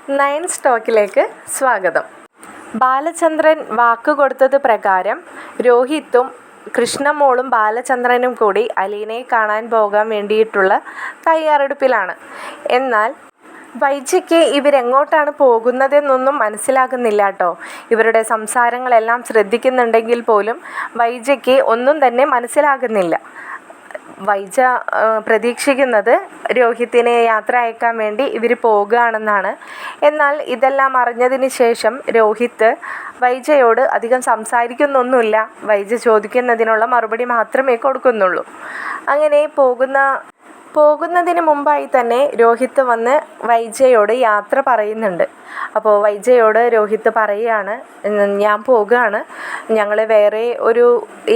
Nine സ്റ്റോക്കിലേക്ക് സ്വാഗതം. ബാലചന്ദ്രൻ വാക്കുകൊടുത്തത് പ്രകാരം രോഹിത്തും കൃഷ്ണമോളും ബാലചന്ദ്രനും കൂടി അലീനയെ കാണാൻ പോകാൻ വേണ്ടിയിട്ടുള്ള തയ്യാറെടുപ്പിലാണ്. എന്നാൽ വൈജയ്ക്ക് ഇവരെങ്ങോട്ടാണ് പോകുന്നതെന്നൊന്നും മനസ്സിലാകുന്നില്ല കേട്ടോ. ഇവരുടെ സംസാരങ്ങളെല്ലാം ശ്രദ്ധിക്കുന്നുണ്ടെങ്കിൽ പോലും വൈജയ്ക്ക് ഒന്നും തന്നെ മനസ്സിലാകുന്നില്ല. വൈജ പ്രതീക്ഷിക്കുന്നത് രോഹിത്തിനെ യാത്ര അയക്കാൻ വേണ്ടി ഇവർ പോകുകയാണെന്നാണ്. എന്നാൽ ഇതെല്ലാം അറിഞ്ഞതിന് ശേഷം രോഹിത്ത് വൈജയോട് അധികം സംസാരിക്കുന്നൊന്നുമില്ല. വൈജ ചോദിക്കുന്നതിനുള്ള മറുപടി മാത്രമേ കൊടുക്കുന്നുള്ളൂ. അങ്ങനെ പോകുന്നതിന് മുമ്പായി തന്നെ രോഹിത്ത് വന്ന് വൈജയോട് യാത്ര പറയുന്നുണ്ട്. അപ്പോൾ വൈജയോട് രോഹിത്ത് പറയുകയാണ്, ഞാൻ പോകുകയാണ്, ഞങ്ങൾ വേറെ ഒരു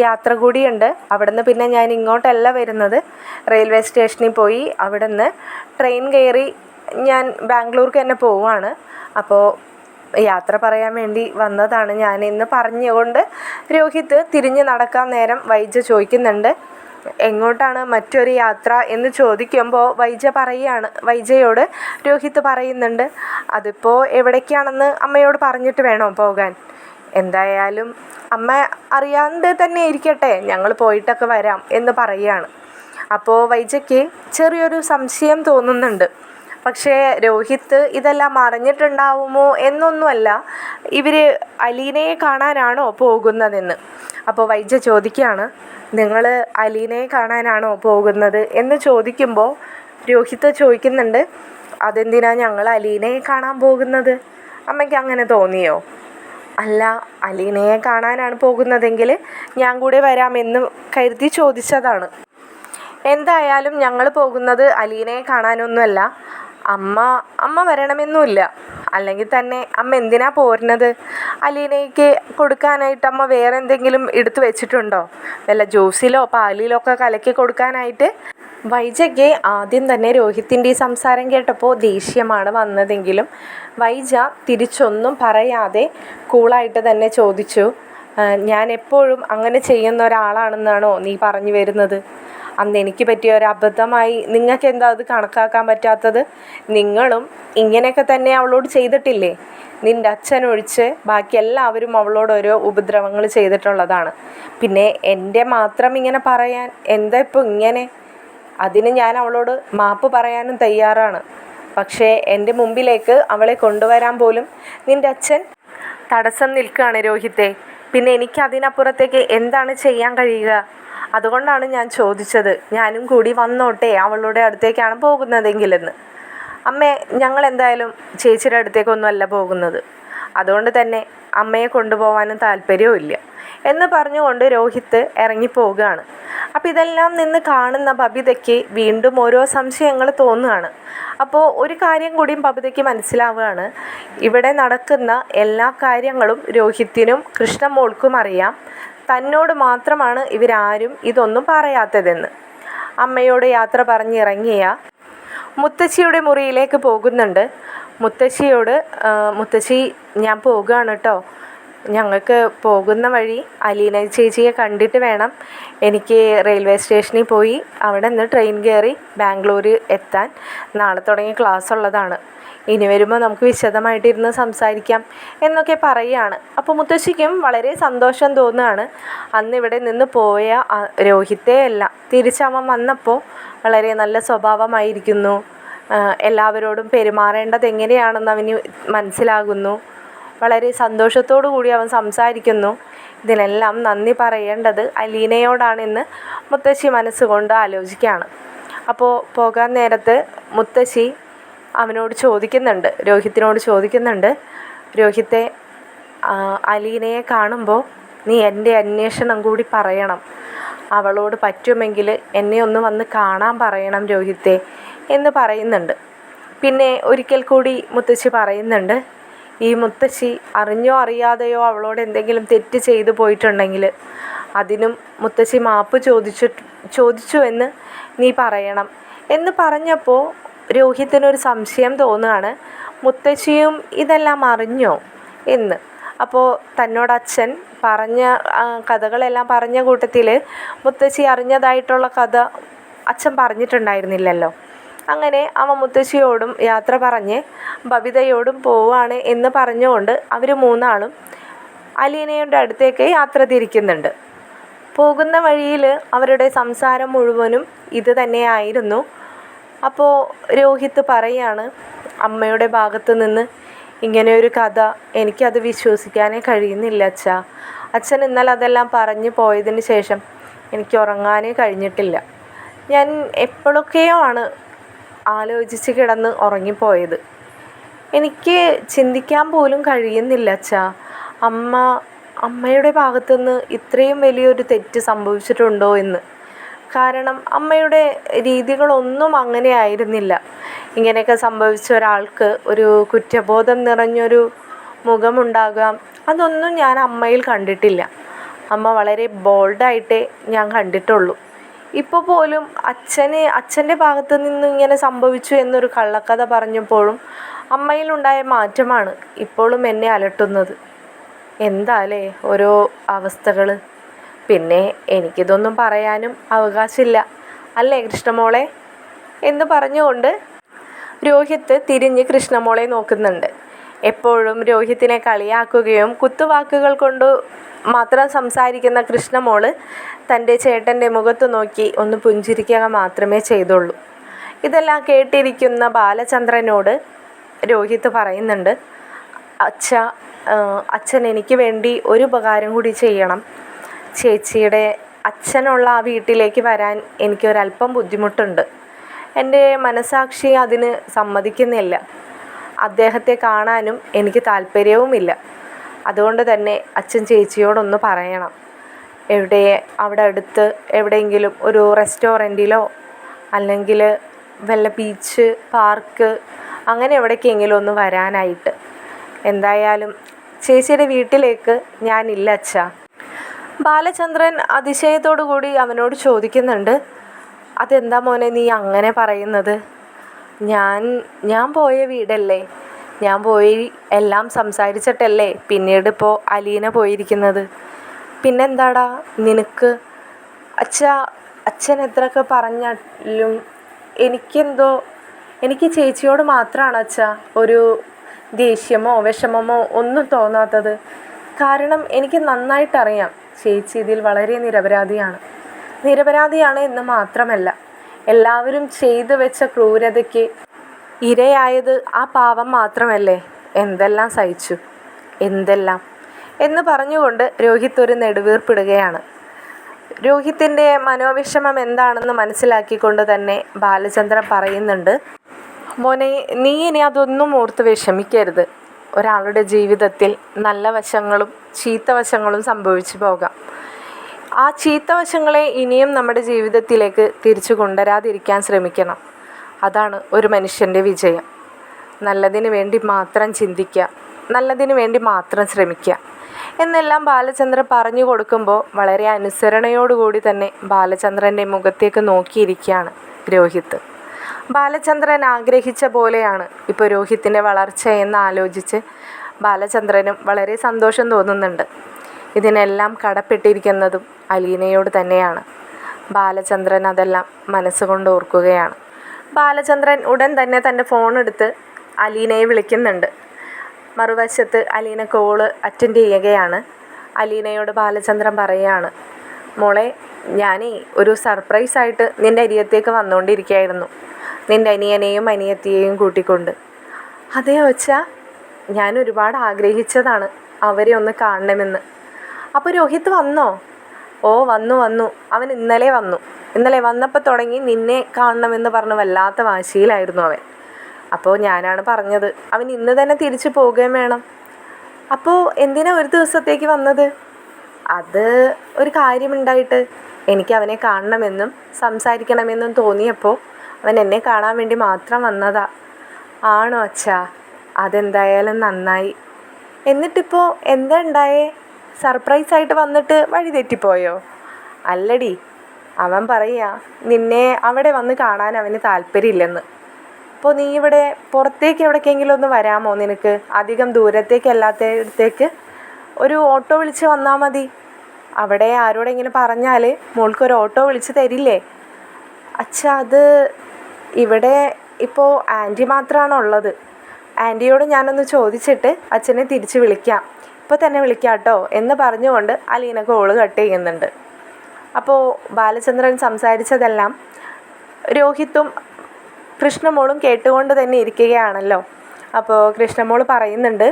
യാത്ര കൂടിയുണ്ട്, അവിടുന്ന് പിന്നെ ഞാൻ ഇങ്ങോട്ടല്ല വരുന്നത്, റെയിൽവേ സ്റ്റേഷനിൽ പോയി അവിടുന്ന് ട്രെയിൻ കയറി ഞാൻ ബാംഗ്ലൂർക്ക് തന്നെ പോവുകയാണ്, അപ്പോൾ യാത്ര പറയാൻ വേണ്ടി വന്നതാണ് ഞാൻ എന്ന് പറഞ്ഞുകൊണ്ട് രോഹിത്ത് തിരിഞ്ഞ് നടക്കാൻ നേരം വൈജ ചോദിക്കുന്നുണ്ട്, എങ്ങോട്ടാണ് മറ്റൊരു യാത്ര എന്ന് ചോദിക്കുമ്പോൾ വൈജയോട് രോഹിത്ത് പറയുന്നുണ്ട്, അതിപ്പോൾ എവിടേക്കാണെന്ന് അമ്മയോട് പറഞ്ഞിട്ട് വേണോ പോകാൻ, എന്തായാലും അമ്മ അറിയാണ്ട് തന്നെ ഇരിക്കട്ടെ, ഞങ്ങൾ പോയിട്ടൊക്കെ വരാം എന്ന് പറയുകയാണ്. അപ്പോൾ വൈജയ്ക്ക് ചെറിയൊരു സംശയം തോന്നുന്നുണ്ട്. പക്ഷേ രോഹിത്ത് ഇതെല്ലാം അറിഞ്ഞിട്ടുണ്ടാവുമോ എന്നൊന്നുമല്ല, ഇവർ അലീനയെ കാണാനാണോ പോകുന്നതെന്ന്. അപ്പോൾ വൈജ ചോദിക്കുകയാണ്, നിങ്ങൾ അലീനയെ കാണാനാണോ പോകുന്നത് എന്ന് ചോദിക്കുമ്പോൾ രോഹിത്ത് ചോദിക്കുന്നുണ്ട്, അതെന്തിനാ ഞങ്ങൾ അലീനയെ കാണാൻ പോകുന്നത്, അമ്മയ്ക്ക് അങ്ങനെ തോന്നിയോ? അല്ല, അലീനയെ കാണാനാണ് പോകുന്നതെങ്കിൽ ഞാൻ കൂടെ വരാമെന്ന് കരുതി ചോദിച്ചതാണ്. എന്തായാലും ഞങ്ങൾ പോകുന്നത് അലീനയെ കാണാനൊന്നുമല്ല, അമ്മ വരണമെന്നുമില്ല, അല്ലെങ്കിൽ തന്നെ അമ്മ എന്തിനാ പോരുന്നത്, അലീനയ്ക്ക് കൊടുക്കാനായിട്ട് അമ്മ വേറെ എന്തെങ്കിലും എടുത്തു വെച്ചിട്ടുണ്ടോ, വല്ല ജ്യൂസിലോ പാലിലോ ഒക്കെ കലക്കി കൊടുക്കാനായിട്ട്? വൈജയ്ക്ക് ആദ്യം തന്നെ രോഹിത്തിൻ്റെ ഈ സംസാരം കേട്ടപ്പോൾ ദേഷ്യമാണ് വന്നതെങ്കിലും വൈജ തിരിച്ചൊന്നും പറയാതെ കൂളായിട്ട് തന്നെ ചോദിച്ചു, ഞാൻ എപ്പോഴും അങ്ങനെ ചെയ്യുന്ന ഒരാളാണെന്നാണോ നീ പറഞ്ഞു വരുന്നത്? അന്ന് എനിക്ക് പറ്റിയ ഒരു അബദ്ധമായി നിങ്ങൾക്ക് എന്താ അത് കണക്കാക്കാൻ പറ്റാത്തത്? നിങ്ങളും ഇങ്ങനെയൊക്കെ തന്നെ അവളോട് ചെയ്തിട്ടില്ലേ? നിൻ്റെ അച്ഛനൊഴിച്ച് ബാക്കി എല്ലാവരും അവളോട് ഓരോ ഉപദ്രവങ്ങൾ ചെയ്തിട്ടുള്ളതാണ്. പിന്നെ എൻ്റെ മാത്രം ഇങ്ങനെ പറയാൻ എന്താ ഇപ്പോൾ ഇങ്ങനെ? അതിന് ഞാൻ അവളോട് മാപ്പ് പറയാനും തയ്യാറാണ്. പക്ഷേ എൻ്റെ മുമ്പിലേക്ക് അവളെ കൊണ്ടുവരാൻ പോലും നിൻ്റെ അച്ഛൻ തടസ്സം നിൽക്കുകയാണ് രോഹിത്തെ. പിന്നെ എനിക്ക് അതിനപ്പുറത്തേക്ക് എന്താണ് ചെയ്യാൻ കഴിയുക? അതുകൊണ്ടാണ് ഞാൻ ചോദിച്ചത്, ഞാനും കൂടി വന്നോട്ടെ അവളുടെ അടുത്തേക്കാണ് പോകുന്നതെങ്കിലെന്ന്. അമ്മേ, ഞങ്ങൾ എന്തായാലും ചേച്ചിയുടെ അടുത്തേക്കൊന്നുമല്ല പോകുന്നത്, അതുകൊണ്ട് തന്നെ അമ്മയെ കൊണ്ടുപോകാനും താല്പര്യവും ഇല്ല എന്ന് പറഞ്ഞുകൊണ്ട് രോഹിത്ത് ഇറങ്ങിപ്പോവുകയാണ്. അപ്പോൾ ഇതെല്ലാം നിന്ന് കാണുന്ന ബബിതയ്ക്ക് വീണ്ടും ഓരോ സംശയങ്ങൾ തോന്നുകയാണ്. അപ്പോൾ ഒരു കാര്യം കൂടിയും ബബിതയ്ക്ക് മനസ്സിലാവുകയാണ്, ഇവിടെ നടക്കുന്ന എല്ലാ കാര്യങ്ങളും രോഹിത്തിനും കൃഷ്ണമോൾക്കും അറിയാം, തന്നോട് മാത്രമാണ് ഇവരാരും ഇതൊന്നും പറയാത്തതെന്ന്. അമ്മയോട് യാത്ര പറഞ്ഞിറങ്ങിയ മുത്തശ്ശിയുടെ മുറിയിലേക്ക് പോകുന്നുണ്ട്. മുത്തശ്ശിയോട്, മുത്തശ്ശി ഞാൻ പോകുകയാണ് കേട്ടോ, ഞങ്ങൾക്ക് പോകുന്ന വഴി അലീന ചേച്ചിയെ കണ്ടിട്ട് വേണം എനിക്ക് റെയിൽവേ സ്റ്റേഷനിൽ പോയി അവിടെ നിന്ന് ട്രെയിൻ കയറി ബാംഗ്ലൂർ എത്താൻ, നാളെ തുടങ്ങി ക്ലാസ് ഉള്ളതാണ്, ഇനി വരുമ്പോൾ നമുക്ക് വിശദമായിട്ടിരുന്ന് സംസാരിക്കാം എന്നൊക്കെ പറയുകയാണ്. അപ്പോൾ മുത്തശ്ശിക്കും വളരെ സന്തോഷം തോന്നുകയാണ്. അന്ന് ഇവിടെ നിന്ന് പോയ രോഹിത്തേ അല്ല, തിരിച്ചവൻ വന്നപ്പോൾ വളരെ നല്ല സ്വഭാവമായിരിക്കുന്നു, എല്ലാവരോടും പെരുമാറേണ്ടത് എങ്ങനെയാണെന്ന് അവന് മനസ്സിലാകുന്നു, വളരെ സന്തോഷത്തോടു കൂടി അവൻ സംസാരിക്കുന്നു, ഇതിനെല്ലാം നന്ദി പറയേണ്ടത് അലീനയോടാണെന്ന് മുത്തശ്ശി മനസ്സുകൊണ്ട് ആലോചിക്കുകയാണ്. അപ്പോൾ പോകാൻ നേരത്ത് മുത്തശ്ശി അവനോട് ചോദിക്കുന്നുണ്ട്, രോഹിത്തിനോട് ചോദിക്കുന്നുണ്ട്, രോഹിത്തെ, അലീനയെ കാണുമ്പോൾ നീ എൻ്റെ അന്വേഷണം കൂടി പറയണം, അവളോട് പറ്റുമെങ്കിൽ എന്നെ ഒന്ന് വന്ന് കാണാൻ പറയണം രോഹിത്തെ എന്ന് പറയുന്നുണ്ട്. പിന്നെ ഒരിക്കൽ കൂടി മുത്തശ്ശി പറയുന്നുണ്ട്, ഈ മുത്തശ്ശി അറിഞ്ഞോ അറിയാതെയോ അവളോട് എന്തെങ്കിലും തെറ്റ് ചെയ്തു പോയിട്ടുണ്ടെങ്കിൽ അതിനും മുത്തശ്ശി മാപ്പ് ചോദിച്ചു എന്ന് നീ പറയണം എന്ന് പറഞ്ഞപ്പോൾ രോഹിത്തിനൊരു സംശയം തോന്നുകയാണ്, മുത്തശ്ശിയും ഇതെല്ലാം അറിഞ്ഞോ എന്ന്. അപ്പോൾ തന്നോട് അച്ഛൻ പറഞ്ഞ കഥകളെല്ലാം പറഞ്ഞ കൂട്ടത്തിൽ മുത്തശ്ശി അറിഞ്ഞതായിട്ടുള്ള കഥ അച്ഛൻ പറഞ്ഞിട്ടുണ്ടായിരുന്നില്ലല്ലോ. അങ്ങനെ അവൻ മുത്തശ്ശിയോടും യാത്ര പറഞ്ഞ് ബബിതയോടും പോവാണ് എന്ന് പറഞ്ഞുകൊണ്ട് അവർ മൂന്നാളും അലീനയുടെ അടുത്തേക്ക് യാത്ര തിരിക്കുന്നുണ്ട്. പോകുന്ന വഴിയിൽ അവരുടെ സംസാരം മുഴുവനും ഇത് തന്നെയായിരുന്നു. അപ്പോൾ രോഹിത് പറയാണ്, അമ്മയുടെ ഭാഗത്ത് നിന്ന് ഇങ്ങനെയൊരു കഥ എനിക്കത് വിശ്വസിക്കാനേ കഴിയുന്നില്ല അച്ഛാ. അച്ഛൻ ഇന്നലെ അതെല്ലാം പറഞ്ഞു പോയതിന് ശേഷം എനിക്ക് ഉറങ്ങാനേ കഴിഞ്ഞിട്ടില്ല. ഞാൻ എപ്പോഴൊക്കെയോ ആണ് ആലോചിച്ച് കിടന്ന് ഉറങ്ങിപ്പോയത്. എനിക്ക് ചിന്തിക്കാൻ പോലും കഴിയുന്നില്ല അച്ഛാ, അമ്മയുടെ ഭാഗത്തുനിന്ന് ഇത്രയും വലിയൊരു തെറ്റ് സംഭവിച്ചിട്ടുണ്ടോ എന്ന്. കാരണം അമ്മയുടെ രീതികളൊന്നും അങ്ങനെ ആയിരുന്നില്ല. ഇങ്ങനെയൊക്കെ സംഭവിച്ച ഒരാൾക്ക് ഒരു കുറ്റബോധം നിറഞ്ഞൊരു മുഖമുണ്ടാകാം, അതൊന്നും ഞാൻ അമ്മയിൽ കണ്ടിട്ടില്ല. അമ്മ വളരെ ബോൾഡായിട്ടേ ഞാൻ കണ്ടിട്ടുള്ളൂ. ഇപ്പോൾ പോലും അച്ഛൻ്റെ ഭാഗത്ത് നിന്ന് ഇങ്ങനെ സംഭവിച്ചു എന്നൊരു കള്ളക്കഥ പറഞ്ഞപ്പോഴും അമ്മയിലുണ്ടായ മാറ്റമാണ് ഇപ്പോഴും എന്നെ അലട്ടുന്നത്. എന്താലേ ഓരോ അവസ്ഥകൾ. പിന്നെ എനിക്കിതൊന്നും പറയാനും അവകാശമില്ല അല്ലേ കൃഷ്ണമോളെ എന്ന് പറഞ്ഞുകൊണ്ട് രോഹിത് തിരിഞ്ഞ് കൃഷ്ണമോളെ നോക്കുന്നുണ്ട്. എപ്പോഴും രോഹിത്തിനെ കളിയാക്കുകയും കുത്തുവാക്കുകൾ കൊണ്ട് മാത്രം സംസാരിക്കുന്ന കൃഷ്ണമോള് തൻ്റെ ചേട്ടൻ്റെ മുഖത്ത് നോക്കി ഒന്ന് പുഞ്ചിരിക്കുക മാത്രമേ ചെയ്തുള്ളൂ. ഇതെല്ലാം കേട്ടിരിക്കുന്ന ബാലചന്ദ്രനോട് രോഹിത് പറയുന്നുണ്ട്, അച്ഛൻ എനിക്ക് വേണ്ടി ഒരു ഉപകാരം കൂടി ചെയ്യണം. ചേച്ചിയുടെ അച്ഛനുള്ള ആ വീട്ടിലേക്ക് വരാൻ എനിക്കൊരല്പം ബുദ്ധിമുട്ടുണ്ട്. എൻ്റെ മനസാക്ഷി അതിന് സമ്മതിക്കുന്നില്ല. അദ്ദേഹത്തെ കാണാനും എനിക്ക് താല്പര്യവുമില്ല. അതുകൊണ്ട് തന്നെ അച്ഛൻ ചേച്ചിയോടൊന്ന് പറയണം. അവിടെ അടുത്ത് എവിടെയെങ്കിലും ഒരു റെസ്റ്റോറൻറ്റിലോ അല്ലെങ്കിൽ വല്ല ബീച്ച്, പാർക്ക് അങ്ങനെ എവിടേക്കെങ്കിലും ഒന്ന് വരാനായിട്ട്. എന്തായാലും ചേച്ചിയുടെ വീട്ടിലേക്ക് ഞാനില്ല അച്ഛാ. ബാലചന്ദ്രൻ അതിശയത്തോടു കൂടി അവനോട് ചോദിക്കുന്നുണ്ട്, അതെന്താ മോനെ നീ അങ്ങനെ പറയുന്നത്? ഞാൻ പോയ വീടല്ലേ, ഞാൻ പോയി എല്ലാം സംസാരിച്ചിട്ടല്ലേ പിന്നീട് ഇപ്പോൾ അലീന പോയിരിക്കുന്നത്. പിന്നെന്താടാ നിനക്ക്? അച്ഛൻ എത്രയൊക്കെ പറഞ്ഞാലും എനിക്ക് ചേച്ചിയോട് മാത്രമാണ് അച്ഛാ ഒരു ദേഷ്യമോ വിഷമമോ ഒന്നും തോന്നാത്തത്. കാരണം എനിക്ക് നന്നായിട്ടറിയാം ചേച്ചി ഇതിൽ വളരെ നിരപരാധിയാണ് എന്ന് മാത്രമല്ല, എല്ലാവരും ചെയ്തു വെച്ച ക്രൂരതയ്ക്ക് ഇരയായത് ആ പാവം മാത്രമല്ലേ. എന്തെല്ലാം സഹിച്ചു എന്ന് പറഞ്ഞുകൊണ്ട് രോഹിത് ഒരു നെടുവീർപ്പിടുകയാണ്. രോഹിത്തിൻ്റെ മനോവിഷമം എന്താണെന്ന് മനസ്സിലാക്കിക്കൊണ്ട് തന്നെ ബാലചന്ദ്രൻ പറയുന്നുണ്ട്, മോനെ നീ ഇനി അതൊന്നും ഓർത്ത് വിഷമിക്കരുത്. ഒരാളുടെ ജീവിതത്തിൽ നല്ല വശങ്ങളും ചീത്ത വശങ്ങളും സംഭവിച്ചു പോകാം. ആ ചീത്ത വശങ്ങളെ ഇനിയും നമ്മുടെ ജീവിതത്തിലേക്ക് തിരിച്ചു കൊണ്ടുവരാതിരിക്കാൻ ശ്രമിക്കണം. അതാണ് ഒരു മനുഷ്യൻ്റെ വിജയം. നല്ലതിന് വേണ്ടി മാത്രം ചിന്തിക്കുക, നല്ലതിന് വേണ്ടി മാത്രം ശ്രമിക്കുക എന്നെല്ലാം ബാലചന്ദ്രൻ പറഞ്ഞു കൊടുക്കുമ്പോൾ വളരെ അനുസരണയോടുകൂടി തന്നെ ബാലചന്ദ്രൻ്റെ മുഖത്തേക്ക് നോക്കിയിരിക്കുകയാണ് രോഹിത്. ബാലചന്ദ്രൻ ആഗ്രഹിച്ച പോലെയാണ് ഇപ്പോൾ രോഹിത്തിൻ്റെ വളർച്ച എന്ന് ആലോചിച്ച് ബാലചന്ദ്രനും വളരെ സന്തോഷം തോന്നുന്നുണ്ട്. ഇതിനെല്ലാം കടപ്പെട്ടിരിക്കുന്നതും അലീനയോട് തന്നെയാണ്. ബാലചന്ദ്രൻ അതെല്ലാം മനസ്സുകൊണ്ട് ഓർക്കുകയാണ്. ബാലചന്ദ്രൻ ഉടൻ തന്നെ തൻ്റെ ഫോണെടുത്ത് അലീനയെ വിളിക്കുന്നുണ്ട്. മറുവശത്ത് അലീന കോള് അറ്റൻഡ് ചെയ്യുകയാണ്. അലീനയോട് ബാലചന്ദ്രൻ പറയുകയാണ്, മോളെ ഞാനേ ഒരു സർപ്രൈസായിട്ട് നിൻ്റെ അരിയത്തേക്ക് വന്നുകൊണ്ടിരിക്കുകയായിരുന്നു, നിൻ്റെ അനിയനെയും അനിയത്തിയെയും കൂട്ടിക്കൊണ്ട്. അതേ വച്ചാ ഞാൻ ഒരുപാട് ആഗ്രഹിച്ചതാണ് അവരെ ഒന്ന് കാണണമെന്ന്. അപ്പോൾ രോഹിത് വന്നോ? ഓ വന്നു. അവൻ ഇന്നലെ വന്നപ്പോൾ തുടങ്ങി നിന്നെ കാണണമെന്ന് പറഞ്ഞ് വല്ലാത്ത വാശിയിലായിരുന്നു അവൻ. അപ്പോൾ ഞാനാണ് പറഞ്ഞത് അവൻ ഇന്ന് തന്നെ തിരിച്ചു പോവുകയും വേണം. അപ്പോൾ എന്തിനാ ഒരു ദിവസത്തേക്ക് വന്നത്? അത് ഒരു കാര്യമുണ്ടായിട്ട് എനിക്ക് അവനെ കാണണമെന്നും സംസാരിക്കണമെന്നും തോന്നിയപ്പോൾ അവൻ എന്നെ കാണാൻ വേണ്ടി മാത്രം വന്നതാ. ആണോ അച്ഛാ? അതെന്തായാലും നന്നായി. എന്നിട്ടിപ്പോൾ എന്താ ഉണ്ടായേ? സർപ്രൈസായിട്ട് വന്നിട്ട് വഴി തെറ്റിപ്പോയോ? അല്ലടി, അവൻ പറയുക നിന്നെ അവിടെ വന്ന് കാണാൻ അവന് താല്പര്യമില്ലെന്ന്. അപ്പോൾ നീ ഇവിടെ പുറത്തേക്ക് എവിടേക്കെങ്കിലും ഒന്ന് വരാമോ? നിനക്ക് അധികം ദൂരത്തേക്കല്ലാത്തടത്തേക്ക് ഒരു ഓട്ടോ വിളിച്ച് വന്നാൽ മതി. അവിടെ ആരോടെങ്കിലും പറഞ്ഞാൽ മോൾക്കൊരു ഓട്ടോ വിളിച്ച് തരില്ലേ? അച്ഛാ ഇവിടെ ഇപ്പോൾ ആൻറ്റി മാത്രമാണ് ഉള്ളത്. ആൻറ്റിയോട് ഞാനൊന്ന് ചോദിച്ചിട്ട് അച്ഛനെ തിരിച്ച് വിളിക്കാം, ഇപ്പോൾ തന്നെ വിളിക്കാം കേട്ടോ എന്ന് പറഞ്ഞുകൊണ്ട് അലീന കോള് കട്ട് ചെയ്യുന്നുണ്ട്. അപ്പോൾ ബാലചന്ദ്രൻ സംസാരിച്ചതെല്ലാം രോഹിത്തും കൃഷ്ണമോളും കേട്ടുകൊണ്ട് തന്നെ ഇരിക്കുകയാണല്ലോ. അപ്പോൾ കൃഷ്ണമോൾ പറയുന്നുണ്ട്,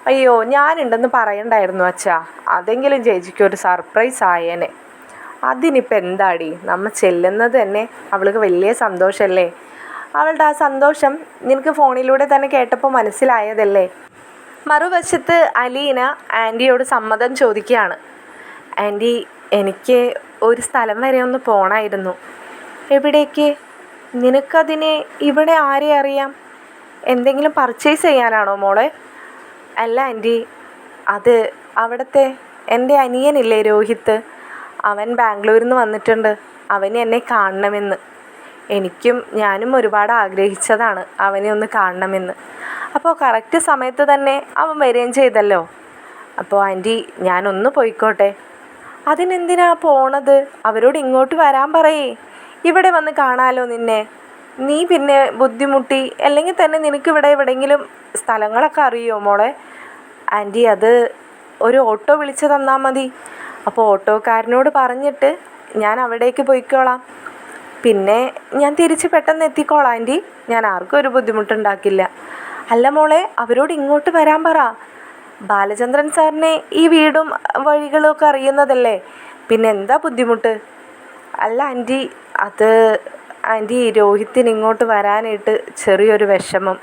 അയ്യോ ഞാനുണ്ടെന്ന് പറയണ്ടായിരുന്നു അച്ഛാ, അതെങ്കിലും ചേച്ചിക്ക് ഒരു സർപ്രൈസ് ആയേനെ. അതിനിപ്പോൾ എന്താടി, നമ്മൾ ചെല്ലുന്നത് തന്നെ അവൾക്ക് വലിയ സന്തോഷമല്ലേ. അവളുടെ ആ സന്തോഷം നിനക്ക് ഫോണിലൂടെ തന്നെ കേട്ടപ്പോൾ മനസ്സിലായതല്ലേ. മറുവശത്ത് അലീന ആൻറ്റിയോട് സമ്മതം ചോദിക്കുകയാണ്. ആൻറ്റി, എനിക്ക് ഒരു സ്ഥലം വരെ ഒന്ന് പോകണമായിരുന്നു. എവിടേക്ക്? നിനക്കതിന് ഇവിടെ ആരെ അറിയാം? എന്തെങ്കിലും പർച്ചേസ് ചെയ്യാനാണോ മോളെ? അല്ല ആൻറ്റി, അത് അവിടുത്തെ എൻ്റെ അനിയനില്ലേ രോഹിത്ത്, അവൻ ബാംഗ്ലൂരിൽ നിന്ന് വന്നിട്ടുണ്ട്. അവന് എന്നെ കാണണമെന്ന്. ഞാനും ഒരുപാട് ആഗ്രഹിച്ചതാണ് അവനെ ഒന്ന് കാണണമെന്ന്. അപ്പോൾ കറക്റ്റ് സമയത്ത് തന്നെ അവൻ വരികയും ചെയ്തല്ലോ. അപ്പോൾ ആൻറ്റി, ഞാനൊന്ന് പോയിക്കോട്ടെ. അതിനെന്തിനാ പോണത്? അവരോട് ഇങ്ങോട്ട് വരാൻ പറയേ, ഇവിടെ വന്ന് കാണാലോ നിന്നെ. നീ പിന്നെ ബുദ്ധിമുട്ടി, അല്ലെങ്കിൽ തന്നെ നിനക്കിവിടെ എവിടെയെങ്കിലും സ്ഥലങ്ങളൊക്കെ അറിയുമോ മോളെ? ആൻറ്റി, അത് ഒരു ഓട്ടോ വിളിച്ച് തന്നാൽ മതി. അപ്പോൾ ഓട്ടോക്കാരനോട് പറഞ്ഞിട്ട് ഞാൻ അവിടേക്ക് പോയിക്കോളാം. പിന്നെ ഞാൻ തിരിച്ച് പെട്ടെന്ന് എത്തിക്കോളാം ആൻറ്റി. ഞാൻ ആർക്കും ഒരു ബുദ്ധിമുട്ടുണ്ടാക്കില്ല. അല്ല മോളെ, അവരോട് ഇങ്ങോട്ട് വരാൻ പറ. ബാലചന്ദ്രൻ സാറിനെ ഈ വീടും വഴികളും ഒക്കെ അറിയുന്നതല്ലേ, പിന്നെ എന്താ ബുദ്ധിമുട്ട്? അല്ല ആൻറ്റി, അത് ആൻറ്റി, രോഹിത്തിന് ഇങ്ങോട്ട് വരാനായിട്ട് ചെറിയൊരു വിഷമം.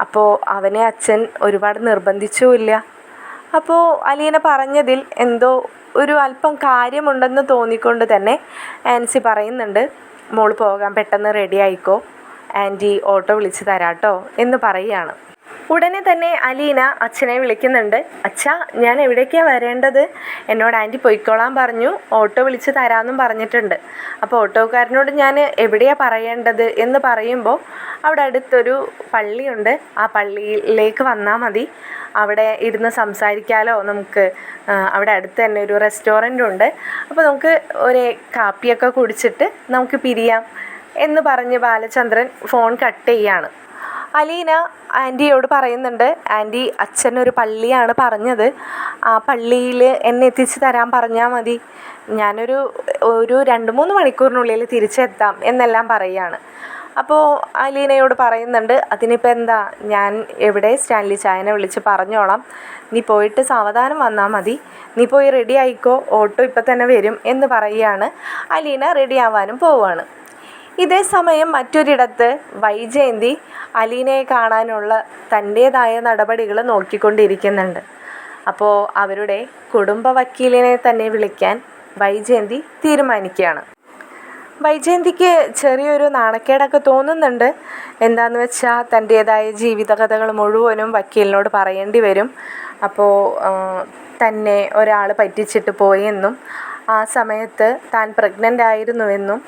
അപ്പോൾ അവനെ അച്ഛൻ ഒരുപാട് നിർബന്ധിച്ചുമില്ല. അപ്പോൾ അലീന പറഞ്ഞതിൽ എന്തോ ഒരു അല്പം കാര്യമുണ്ടെന്ന് തോന്നിക്കൊണ്ട് തന്നെ ആൻസി പറയുന്നുണ്ട്, മോൾ പോകാൻ പെട്ടെന്ന് റെഡി ആയിക്കോ, ആൻറ്റി ഓട്ടോ വിളിച്ച് തരാട്ടോ എന്ന് പറയുകയാണ്. ഉടനെ തന്നെ അലീന അച്ഛനെ വിളിക്കുന്നുണ്ട്. അച്ഛാ, ഞാൻ എവിടേക്കാണ് വരേണ്ടത്? എന്നോട് ആൻറ്റി പൊയ്ക്കോളാൻ പറഞ്ഞു, ഓട്ടോ വിളിച്ച് തരാമെന്നും പറഞ്ഞിട്ടുണ്ട്. അപ്പോൾ ഓട്ടോക്കാരനോട് ഞാൻ എവിടെയാണ് പറയേണ്ടത് എന്ന് പറയുമ്പോൾ അവിടെ അടുത്തൊരു പള്ളിയുണ്ട്, ആ പള്ളിയിലേക്ക് വന്നാൽ മതി, അവിടെ ഇരുന്ന് സംസാരിക്കാമല്ലോ നമുക്ക്. അവിടെ അടുത്ത് തന്നെ ഒരു റെസ്റ്റോറൻ്റ് ഉണ്ട്, അപ്പോൾ നമുക്ക് ഒരു കാപ്പിയൊക്കെ കുടിച്ചിട്ട് നമുക്ക് പിരിയാം എന്ന് പറഞ്ഞ് ബാലചന്ദ്രൻ ഫോൺ കട്ട് ചെയ്യാണ്. അലീന ആൻറ്റിയോട് പറയുന്നുണ്ട്, ആൻറ്റി, അച്ഛനൊരു പള്ളിയാണ് പറഞ്ഞത്, ആ പള്ളിയിൽ എന്നെ എത്തിച്ച് തരാൻ പറഞ്ഞാൽ മതി, ഞാനൊരു 2-3 മണിക്കൂറിനുള്ളിൽ തിരിച്ചെത്താം എന്നെല്ലാം പറയുകയാണ്. അപ്പോൾ അലീനയോട് പറയുന്നുണ്ട്, അതിനിപ്പോൾ എന്താ, ഞാൻ എവിടെ സ്റ്റാൻലി ചായനെ വിളിച്ച് പറഞ്ഞോളാം, നീ പോയിട്ട് സാവധാനം വന്നാൽ മതി, നീ പോയി റെഡി ആയിക്കോ, ഓട്ടോ ഇപ്പം തന്നെ വരും എന്ന് പറയുകയാണ്. അലീന റെഡി ആവാനും പോവുകയാണ്. ഇതേ സമയം മറ്റൊരിടത്ത് വൈജയന്തി അലീനയെ കാണാനുള്ള തൻ്റേതായ നടപടികൾ നോക്കിക്കൊണ്ടിരിക്കുന്നുണ്ട്. അപ്പോൾ അവരുടെ കുടുംബ വക്കീലിനെ തന്നെ വിളിക്കാൻ വൈജയന്തി തീരുമാനിക്കുകയാണ്. വൈജയന്തിക്ക് ചെറിയൊരു നാണക്കേടൊക്കെ തോന്നുന്നുണ്ട്. എന്താണെന്ന് വെച്ചാൽ തൻ്റേതായ ജീവിതകഥകൾ മുഴുവനും വക്കീലിനോട് പറയേണ്ടി വരും. അപ്പോൾ തന്നെ ഒരാൾ പറ്റിച്ചിട്ട് പോയെന്നും ആ സമയത്ത് താൻ പ്രഗ്നൻ്റ് ആയിരുന്നുവെന്നും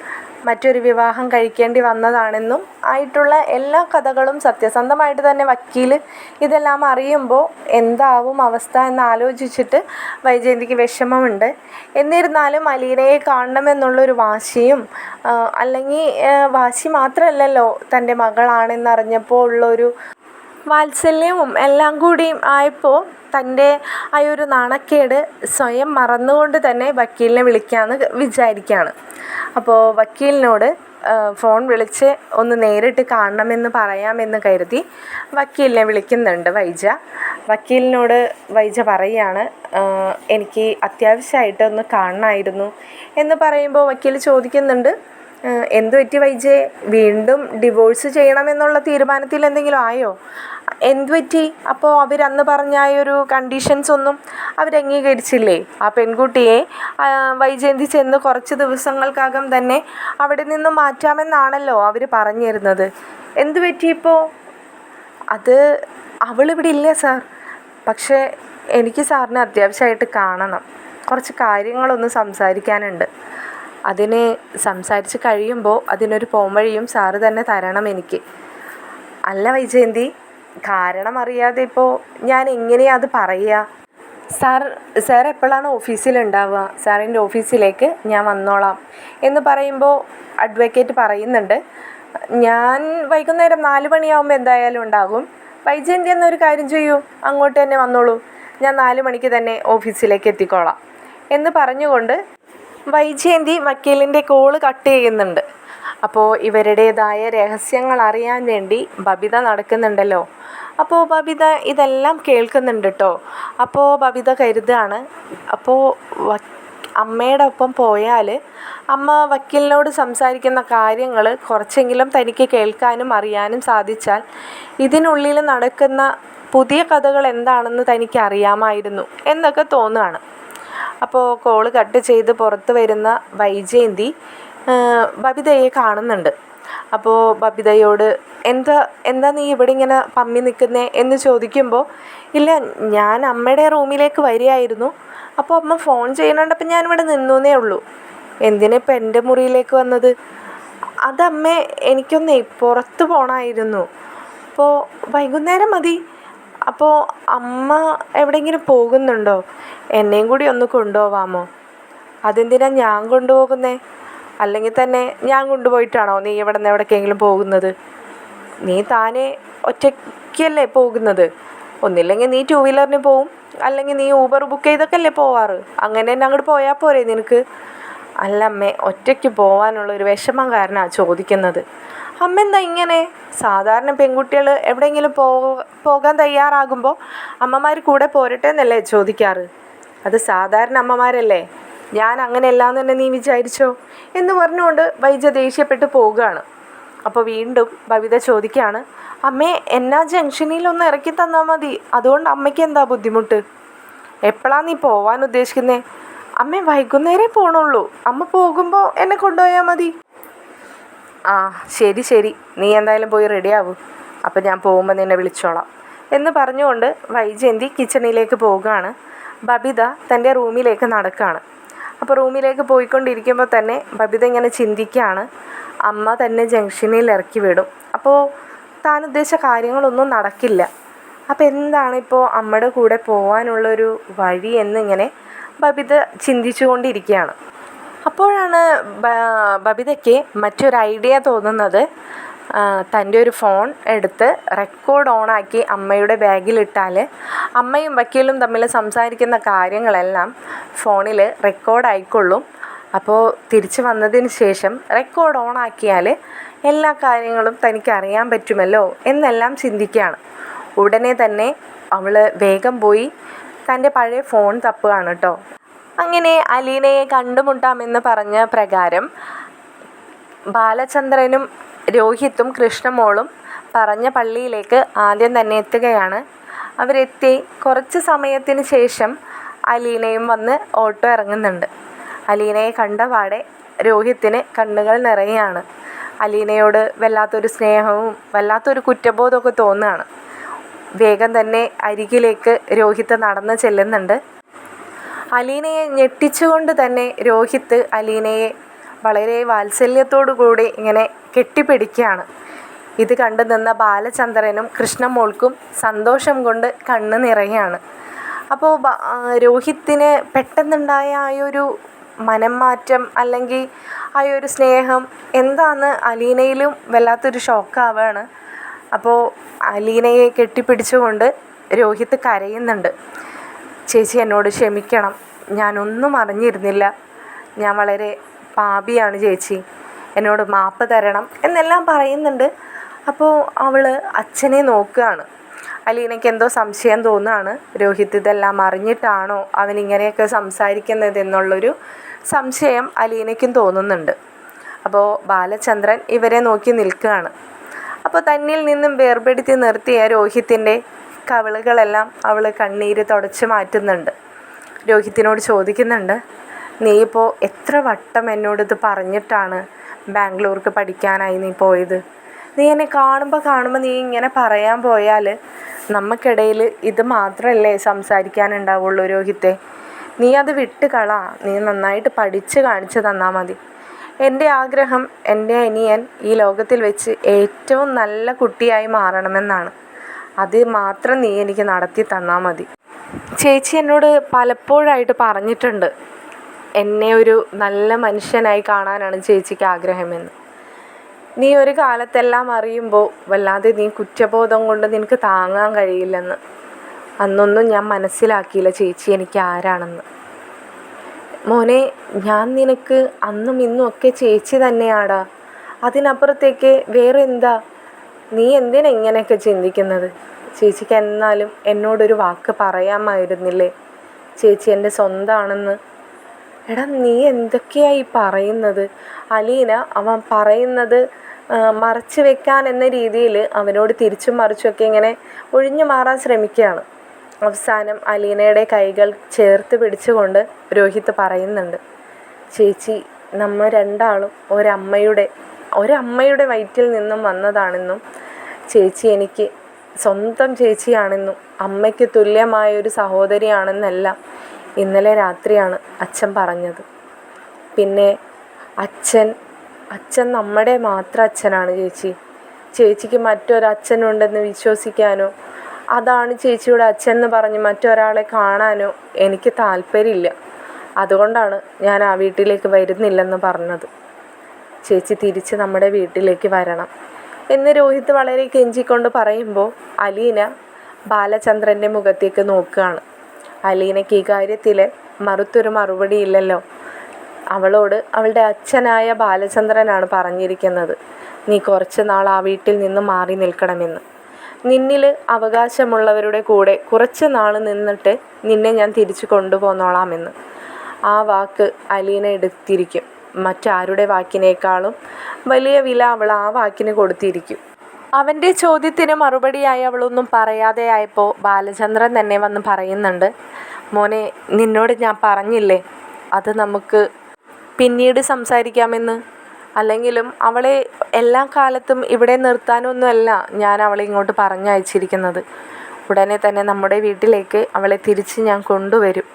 മറ്റൊരു വിവാഹം കഴിക്കേണ്ടി വന്നതാണെന്നും ആയിട്ടുള്ള എല്ലാ കഥകളും സത്യസന്ധമായിട്ട് തന്നെ വക്കീൽ ഇതെല്ലാം അറിയുമ്പോൾ എന്താവും അവസ്ഥ എന്നാലോചിച്ചിട്ട് വൈജയന്തിക്ക് വിഷമമുണ്ട്. എന്നിരുന്നാലും അലീനയെ കാണണമെന്നുള്ളൊരു വാശിയും, അല്ലെങ്കിൽ വാശി മാത്രമല്ലല്ലോ, തൻ്റെ മകളാണെന്നറിഞ്ഞപ്പോൾ ഉള്ളൊരു വാത്സല്യവും എല്ലാം കൂടിയും ആയപ്പോൾ തൻ്റെ ആ ഒരു നാണക്കേട് സ്വയം മറന്നുകൊണ്ട് തന്നെ വക്കീലിനെ വിളിക്കാമെന്ന് വിചാരിക്കുകയാണ്. അപ്പോൾ വക്കീലിനോട് ഫോൺ വിളിച്ച് ഒന്ന് നേരിട്ട് കാണണമെന്ന് പറയാമെന്ന് കരുതി വക്കീലിനെ വിളിക്കുന്നുണ്ട് വൈജ. വക്കീലിനോട് വൈജ പറയുകയാണ്, എനിക്ക് അത്യാവശ്യമായിട്ട് ഒന്ന് കാണണമായിരുന്നു എന്ന് പറയുമ്പോൾ വക്കീൽ ചോദിക്കുന്നുണ്ട്, എന്തു പറ്റി വൈജയെ, വീണ്ടും ഡിവോഴ്സ് ചെയ്യണമെന്നുള്ള തീരുമാനത്തിൽ എന്തെങ്കിലും ആയോ? എന്തു പറ്റി? അപ്പോൾ അവരന്ന് പറഞ്ഞ ആ ഒരു കണ്ടീഷൻസ് ഒന്നും അവരംഗീകരിച്ചില്ലേ? ആ പെൺകുട്ടിയെ വൈജയന്തി ചെന്ന് കുറച്ച് ദിവസങ്ങൾക്കകം തന്നെ അവിടെ നിന്ന് മാറ്റാമെന്നാണല്ലോ അവർ പറഞ്ഞിരുന്നത്. എന്തു പറ്റി ഇപ്പോൾ? അത് അവളിവിടെ ഇല്ല സാർ, പക്ഷേ എനിക്ക് സാറിനെ അത്യാവശ്യമായിട്ട് കാണണം, കുറച്ച് കാര്യങ്ങളൊന്ന് സംസാരിക്കാനുണ്ട്. അതിന് സംസാരിച്ച് കഴിയുമ്പോൾ അതിനൊരു പോംവഴിയും സാറ് തന്നെ തരണം എനിക്ക്. അല്ല വൈജയന്തി, കാരണം അറിയാതെ ഇപ്പോൾ ഞാൻ എങ്ങനെയാണ് അത് പറയുക? സാർ എപ്പോഴാണ് ഓഫീസിലുണ്ടാവുക? സാറിൻ്റെ ഓഫീസിലേക്ക് ഞാൻ വന്നോളാം എന്ന് പറയുമ്പോൾ അഡ്വക്കേറ്റ് പറയുന്നുണ്ട്, ഞാൻ വൈകുന്നേരം 4 മണിയാകുമ്പോൾ എന്തായാലും ഉണ്ടാകും. വൈജയന്തി എന്നൊരു കാര്യം ചെയ്യൂ, അങ്ങോട്ട് തന്നെ വന്നോളൂ, ഞാൻ 4 മണിക്ക് തന്നെ ഓഫീസിലേക്ക് എത്തിക്കോളാം എന്ന് പറഞ്ഞുകൊണ്ട് വൈജയന്തി വക്കീലിൻ്റെ കോള് കട്ട് ചെയ്യുന്നുണ്ട്. അപ്പോൾ ഇവരുടേതായ രഹസ്യങ്ങൾ അറിയാൻ വേണ്ടി ബബിത നടക്കുന്നുണ്ടല്ലോ. അപ്പോൾ ബബിത ഇതെല്ലാം കേൾക്കുന്നുണ്ട് കേട്ടോ. അപ്പോൾ ബബിത കരുതുകയാണ്, അപ്പോൾ അമ്മയുടെ ഒപ്പം പോയാൽ അമ്മ വക്കീലിനോട് സംസാരിക്കുന്ന കാര്യങ്ങൾ കുറച്ചെങ്കിലും തനിക്ക് കേൾക്കാനും അറിയാനും സാധിച്ചാൽ ഇതിനുള്ളിൽ നടക്കുന്ന പുതിയ കഥകൾ എന്താണെന്ന് തനിക്ക് അറിയാമായിരുന്നു എന്നൊക്കെ തോന്നുകയാണ്. അപ്പോൾ കോള് കട്ട് ചെയ്ത് പുറത്ത് വരുന്ന വൈജയന്തി ബബിതയെ കാണുന്നുണ്ട്. അപ്പോൾ ബബിതയോട് എന്താ നീ ഇവിടെ ഇങ്ങനെ പമ്മി നിൽക്കുന്നേ എന്ന് ചോദിക്കുമ്പോൾ, ഇല്ല, ഞാൻ അമ്മയുടെ റൂമിലേക്ക് വരികയായിരുന്നു, അപ്പോൾ അമ്മ ഫോൺ ചെയ്യുന്നുണ്ടപ്പോൾ ഞാനിവിടെ നിന്നേ ഉള്ളൂ. എന്തിനിപ്പോൾ എൻ്റെ മുറിയിലേക്ക് വന്നത്? അതമ്മേ, എനിക്കൊന്നേ പുറത്ത് പോകണമായിരുന്നു, അപ്പോൾ വൈകുന്നേരം മതി. അപ്പോൾ അമ്മ എവിടെയെങ്കിലും പോകുന്നുണ്ടോ? എന്നെയും കൂടി ഒന്ന് കൊണ്ടുപോകാമോ? അതെന്തിനാ ഞാൻ കൊണ്ടുപോകുന്നേ? അല്ലെങ്കിൽ തന്നെ ഞാൻ കൊണ്ടുപോയിട്ടാണോ നീ ഇവിടെ നിന്ന് എവിടേക്കെങ്കിലും പോകുന്നത്? നീ താനെ ഒറ്റയ്ക്കല്ലേ പോകുന്നത്? ഒന്നില്ലെങ്കിൽ നീ 2 വീലറിന് പോവും, അല്ലെങ്കിൽ നീ ഊബർ ബുക്ക് ചെയ്തൊക്കെ അല്ലേ പോവാറ്. അങ്ങനെ തന്നെ അങ്ങോട്ട് പോയാൽ പോരെ നിനക്ക്? അല്ല അമ്മേ, ഒറ്റയ്ക്ക് പോകാനുള്ളൊരു വിഷമം കാരണമാണ് ചോദിക്കുന്നത്. അമ്മ എന്താ ഇങ്ങനെ? സാധാരണ പെൺകുട്ടികൾ എവിടെയെങ്കിലും പോകാൻ തയ്യാറാകുമ്പോൾ അമ്മമാർ കൂടെ പോരട്ടെ എന്നല്ലേ ചോദിക്കാറ്. അത് സാധാരണ അമ്മമാരല്ലേ, ഞാൻ അങ്ങനെയല്ലാന്ന് തന്നെ നീ വിചാരിച്ചോ എന്ന് പറഞ്ഞുകൊണ്ട് വൈജ ദേഷ്യപ്പെട്ട് പോവുകയാണ്. അപ്പോൾ വീണ്ടും ബബിത ചോദിക്കുകയാണ്, അമ്മേ, എന്നാ ജംഗ്ഷനിലൊന്ന് ഇറക്കി തന്നാൽ മതി, അതുകൊണ്ട് അമ്മയ്ക്ക് എന്താ ബുദ്ധിമുട്ട്? എപ്പോഴാണ് നീ പോവാൻ ഉദ്ദേശിക്കുന്നേ? അമ്മേ, വൈകുന്നേരം പോകണുള്ളൂ, അമ്മ പോകുമ്പോൾ എന്നെ കൊണ്ടുപോയാൽ മതി. ആ ശരി, നീ എന്തായാലും പോയി റെഡിയാവും, അപ്പം ഞാൻ പോകുമ്പോൾ നിന്നെ വിളിച്ചോളാം എന്ന് പറഞ്ഞുകൊണ്ട് വൈജയന്തി കിച്ചണിലേക്ക് പോവുകയാണ്. ബബിത തൻ്റെ റൂമിലേക്ക് നടക്കുകയാണ്. അപ്പോൾ റൂമിലേക്ക് പോയിക്കൊണ്ടിരിക്കുമ്പോൾ തന്നെ ബബിത ഇങ്ങനെ ചിന്തിക്കുകയാണ്, അമ്മ തന്നെ ജംഗ്ഷനിൽ ഇറക്കി വിടും, അപ്പോൾ താൻ ഉദ്ദേശിച്ച കാര്യങ്ങളൊന്നും നടക്കില്ല. അപ്പോൾ എന്താണ് ഇപ്പോൾ അമ്മയുടെ കൂടെ പോകാനുള്ളൊരു വഴി എന്നിങ്ങനെ ബബിത ചിന്തിച്ചു കൊണ്ടിരിക്കുകയാണ്. അപ്പോഴാണ് ബബിതയ്ക്ക് മറ്റൊരു ഐഡിയ തോന്നുന്നത്. തൻ്റെ ഒരു ഫോൺ എടുത്ത് റെക്കോർഡ് ഓണാക്കി അമ്മയുടെ ബാഗിലിട്ടാൽ അമ്മയും വക്കീലും തമ്മിൽ സംസാരിക്കുന്ന കാര്യങ്ങളെല്ലാം ഫോണിൽ റെക്കോർഡായിക്കൊള്ളും. അപ്പോൾ തിരിച്ച് വന്നതിന് ശേഷം റെക്കോർഡ് ഓണാക്കിയാൽ എല്ലാ കാര്യങ്ങളും തനിക്ക് അറിയാൻ പറ്റുമല്ലോ എന്നെല്ലാം ചിന്തിക്കുകയാണ്. ഉടനെ തന്നെ അവൾ വേഗം പോയി തൻ്റെ പഴയ ഫോൺ തപ്പുകയാണ് കേട്ടോ. അങ്ങനെ അലീനയെ കണ്ടുമുട്ടാമെന്ന് പറഞ്ഞ പ്രകാരം ബാലചന്ദ്രനും രോഹിത്തും കൃഷ്ണമോളും പറഞ്ഞ പള്ളിയിലേക്ക് ആദ്യം തന്നെ എത്തുകയാണ്. അവരെത്തി കുറച്ച് സമയത്തിന് ശേഷം അലീനയും വന്ന് ഓട്ടോ ഇറങ്ങുന്നുണ്ട്. അലീനയെ കണ്ടപാടെ രോഹിത്തിന് കണ്ണുകൾ നിറയുകയാണ്. അലീനയോട് വല്ലാത്തൊരു സ്നേഹവും വല്ലാത്തൊരു കുറ്റബോധമൊക്കെ തോന്നുകയാണ്. വേഗം തന്നെ അരികിലേക്ക് രോഹിത്ത് നടന്ന് ചെല്ലുന്നുണ്ട്. അലീനയെ ഞെട്ടിച്ചുകൊണ്ട് തന്നെ രോഹിത്ത് അലീനയെ വളരെ വാത്സല്യത്തോടു കൂടി ഇങ്ങനെ കെട്ടിപ്പിടിക്കുകയാണ്. ഇത് കണ്ടു നിന്ന ബാലചന്ദ്രനും കൃഷ്ണമോൾക്കും സന്തോഷം കൊണ്ട് കണ്ണ് നിറയുകയാണ്. അപ്പോൾ രോഹിത്തിന് പെട്ടെന്നുണ്ടായ ആ ഒരു മനം മാറ്റം അല്ലെങ്കിൽ ആ ഒരു സ്നേഹം എന്താണെന്ന് അലീനയിലും വല്ലാത്തൊരു ഷോക്കാവുകയാണ്. അപ്പോൾ അലീനയെ കെട്ടിപ്പിടിച്ചുകൊണ്ട് രോഹിത്ത് കരയുന്നുണ്ട്. ചേച്ചി, എന്നോട് ക്ഷമിക്കണം, ഞാനൊന്നും അറിഞ്ഞിരുന്നില്ല, ഞാൻ വളരെ പാപിയാണ് ചേച്ചി, എന്നോട് മാപ്പ് തരണം എന്നെല്ലാം പറയുന്നുണ്ട്. അപ്പോൾ അവൾ അച്ഛനെ നോക്കുകയാണ്. അലീനയ്ക്ക് എന്തോ സംശയം തോന്നുകയാണ്. രോഹിത്ത് ഇതെല്ലാം അറിഞ്ഞിട്ടാണോ അവനിങ്ങനെയൊക്കെ സംസാരിക്കുന്നത് എന്നുള്ളൊരു സംശയം അലീനയ്ക്കും തോന്നുന്നുണ്ട്. അപ്പോൾ ബാലചന്ദ്രൻ ഇവരെ നോക്കി നിൽക്കുകയാണ്. അപ്പോൾ തന്നിൽ നിന്നും വേർപെടുത്തി നിർത്തിയ രോഹിത്തിൻ്റെ കവിളുകളെല്ലാം അവൾ കണ്ണീര് തുടച്ച് മാറ്റുന്നുണ്ട്. രോഹിത്തിനോട് ചോദിക്കുന്നുണ്ട്, നീ ഇപ്പോൾ എത്ര വട്ടം എന്നോടിത് പറഞ്ഞിട്ടാണ് ബാംഗ്ലൂർക്ക് പഠിക്കാനായി നീ പോയത്? നീ എന്നെ കാണുമ്പോൾ നീ ഇങ്ങനെ പറയാൻ പോയാൽ നമുക്കിടയിൽ ഇത് മാത്രമല്ലേ സംസാരിക്കാനുണ്ടാവുള്ളൂ രോഹിത്തെ. നീ അത് വിട്ട് കളാ, നീ നന്നായിട്ട് പഠിച്ച് കാണിച്ചു തന്നാൽ മതി. എൻ്റെ ആഗ്രഹം എൻ്റെ അനിയൻ ഈ ലോകത്തിൽ വെച്ച് ഏറ്റവും നല്ല കുട്ടിയായി മാറണമെന്നാണ്. അത് മാത്രം നീ എനിക്ക് നടത്തി തന്നാൽ മതി. ചേച്ചി എന്നോട് പലപ്പോഴായിട്ട് പറഞ്ഞിട്ടുണ്ട്, എന്നെ ഒരു നല്ല മനുഷ്യനായി കാണാനാണ് ചേച്ചിക്ക് ആഗ്രഹമെന്ന്. നീ ഒരു കാലത്തെല്ലാം അറിയുമ്പോൾ വല്ലാതെ നീ കുറ്റബോധം കൊണ്ട് നിനക്ക് താങ്ങാൻ കഴിയില്ലെന്ന്. അന്നൊന്നും ഞാൻ മനസ്സിലാക്കിയില്ല ചേച്ചി എനിക്ക് ആരാണെന്ന്. മോനെ, ഞാൻ നിനക്ക് അന്നും ഇന്നും ഒക്കെ ചേച്ചി തന്നെയാടാ. അതിനപ്പുറത്തേക്ക് വേറെ എന്താ? നീ എന്തിനാ ഇങ്ങനെയൊക്കെ ചിന്തിക്കുന്നത്? ചേച്ചിക്ക് എന്നാലും എന്നോടൊരു വാക്ക് പറയാമായിരുന്നില്ലേ ചേച്ചി എൻ്റെ സ്വന്തമാണെന്ന്? എടാ, നീ എന്തൊക്കെയായി പറയുന്നത്? അലീന അവൻ പറയുന്നത് മറച്ചു വെക്കാൻ എന്ന രീതിയിൽ അവനോട് തിരിച്ചും മറിച്ചുമൊക്കെ ഇങ്ങനെ ഒഴിഞ്ഞു മാറാൻ ശ്രമിക്കുകയാണ്. അവസാനം അലീനയുടെ കൈകൾ ചേർത്ത് പിടിച്ചുകൊണ്ട് രോഹിത് പറയുന്നുണ്ട്, ചേച്ചി നമ്മൾ രണ്ടാളും ഒരമ്മയുടെ വയറ്റിൽ നിന്നും വന്നതാണെന്നും ചേച്ചി എനിക്ക് സ്വന്തം ചേച്ചിയാണെന്നും അമ്മയ്ക്ക് തുല്യമായൊരു സഹോദരിയാണെന്നെല്ലാം ഇന്നലെ രാത്രിയാണ് അച്ഛൻ പറഞ്ഞത്. പിന്നെ അച്ഛൻ നമ്മുടെ മാത്രം അച്ഛനാണ് ചേച്ചി. ചേച്ചിക്ക് മറ്റൊരച്ഛനുണ്ടെന്ന് വിശ്വസിക്കാനോ അതാണ് ചേച്ചിയുടെ അച്ഛൻ എന്ന് പറഞ്ഞ് മറ്റൊരാളെ കാണാനോ എനിക്ക് താല്പര്യമില്ല. അതുകൊണ്ടാണ് ഞാൻ ആ വീട്ടിലേക്ക് വരുന്നില്ലെന്ന് പറഞ്ഞത്. ചേച്ചി തിരിച്ച് നമ്മുടെ വീട്ടിലേക്ക് വരണം എന്ന് രോഹിത് വളരെ കെഞ്ചിക്കൊണ്ട് പറയുമ്പോൾ അലീന ബാലചന്ദ്രൻ്റെ മുഖത്തേക്ക് നോക്കുകയാണ്. അലീനയ്ക്ക് ഈ കാര്യത്തിൽ മറുത്തൊരു മറുപടി ഇല്ലല്ലോ. അവളോട് അവളുടെ അച്ഛനായ ബാലചന്ദ്രനാണ് പറഞ്ഞിരിക്കുന്നത്, നീ കുറച്ച് നാൾ ആ വീട്ടിൽ നിന്ന് മാറി നിൽക്കണമെന്ന്. നിന്നിൽ അവകാശമുള്ളവരുടെ കൂടെ കുറച്ച് നാൾ നിന്നിട്ട് നിന്നെ ഞാൻ തിരിച്ചു കൊണ്ടുപോന്നോളാമെന്ന്. ആ വാക്ക് അലീന എടുത്തിരിക്കും. മറ്റാരുടെ വാക്കിനേക്കാളും വലിയ വില അവൾ ആ വാക്കിന് കൊടുത്തിരിക്കും. അവൻ്റെ ചോദ്യത്തിന് മറുപടിയായി അവളൊന്നും പറയാതെ ആയപ്പോൾ ബാലചന്ദ്രൻ തന്നെ വന്ന് പറയുന്നുണ്ട്, മോനെ, നിന്നോട് ഞാൻ പറഞ്ഞില്ലേ അത് നമുക്ക് പിന്നീട് സംസാരിക്കാമെന്ന്. അല്ലെങ്കിലും അവളെ എല്ലാ കാലത്തും ഇവിടെ നിർത്താനൊന്നുമല്ല ഞാൻ അവളെ ഇങ്ങോട്ട് പറഞ്ഞയച്ചിരിക്കുന്നത്. ഉടനെ തന്നെ നമ്മുടെ വീട്ടിലേക്ക് അവളെ തിരിച്ച് ഞാൻ കൊണ്ടുവരും.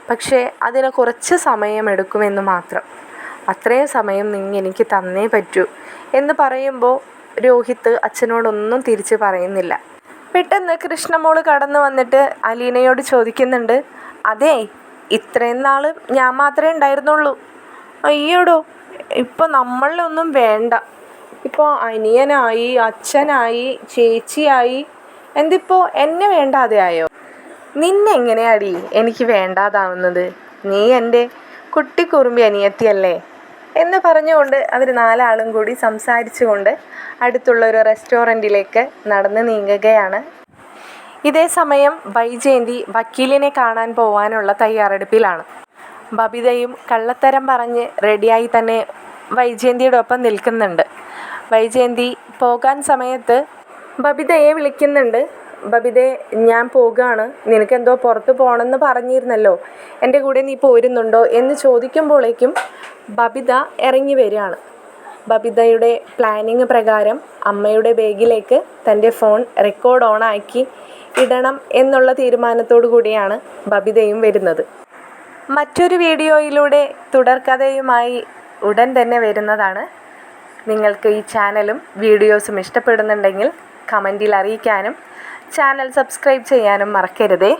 പക്ഷേ അതിന് കുറച്ച് സമയമെടുക്കുമെന്ന് മാത്രം. അത്രയും സമയം നീ എനിക്ക് തന്നേ പറ്റൂ എന്ന് പറയുമ്പോൾ രോഹിത് അച്ഛനോടൊന്നും തിരിച്ച് പറയുന്നില്ല. പെട്ടെന്ന് കൃഷ്ണമോൾ കടന്നു വന്നിട്ട് അലീനയോട് ചോദിക്കുന്നുണ്ട്, അതേ, ഇത്രയും നാൾ ഞാൻ മാത്രമേ ഉണ്ടായിരുന്നുള്ളൂ. അയ്യോടോ, ഇപ്പോൾ നമ്മളൊന്നും വേണ്ട. ഇപ്പോൾ അനിയനായി, അച്ഛനായി, ചേച്ചിയായി, എന്തിപ്പോൾ എന്നെ വേണ്ടാതെ ആയോ? നിന്നെങ്ങനെയാടി എനിക്ക് വേണ്ടാതാവുന്നത്? നീ എൻ്റെ കുട്ടിക്കുറുമ്പി അനിയത്തിയല്ലേ എന്ന് പറഞ്ഞുകൊണ്ട് അവർ നാലാളും കൂടി സംസാരിച്ചുകൊണ്ട് അടുത്തുള്ളൊരു റെസ്റ്റോറൻറ്റിലേക്ക് നടന്ന് നീങ്ങുകയാണ്. ഇതേ സമയം വൈജയന്തി വക്കീലിനെ കാണാൻ പോവാനുള്ള തയ്യാറെടുപ്പിലാണ്. ബബിതയും കള്ളത്തരം പറഞ്ഞ് റെഡിയായി തന്നെ വൈജയന്തിയുടെ ഒപ്പം നിൽക്കുന്നുണ്ട്. വൈജയന്തി പോകാൻ സമയത്ത് ബബിതയെ വിളിക്കുന്നുണ്ട്. ബബിതേ, ഞാൻ പോകുകയാണ്, നിനക്കെന്തോ പുറത്ത് പോകണമെന്ന് പറഞ്ഞിരുന്നല്ലോ, എൻ്റെ കൂടെ നീ പോരുന്നുണ്ടോ എന്ന് ചോദിക്കുമ്പോഴേക്കും ബബിത ഇറങ്ങി വരികയാണ്. ബബിതയുടെ പ്ലാനിങ് പ്രകാരം അമ്മയുടെ ബാഗിലേക്ക് തൻ്റെ ഫോൺ റെക്കോർഡ് ഓണാക്കി ഇടണം എന്നുള്ള തീരുമാനത്തോടു കൂടിയാണ് ബബിതയും വരുന്നത്. മറ്റൊരു വീഡിയോയിലൂടെ തുടർക്കഥയുമായി ഉടൻ തന്നെ വരുന്നതാണ്. നിങ്ങൾക്ക് ഈ ചാനലും വീഡിയോസും ഇഷ്ടപ്പെടുന്നുണ്ടെങ്കിൽ കമൻറ്റിൽ അറിയിക്കാനും ചാനൽ സബ്സ്ക്രൈബ് ചെയ്യാനും മറക്കരുതേ.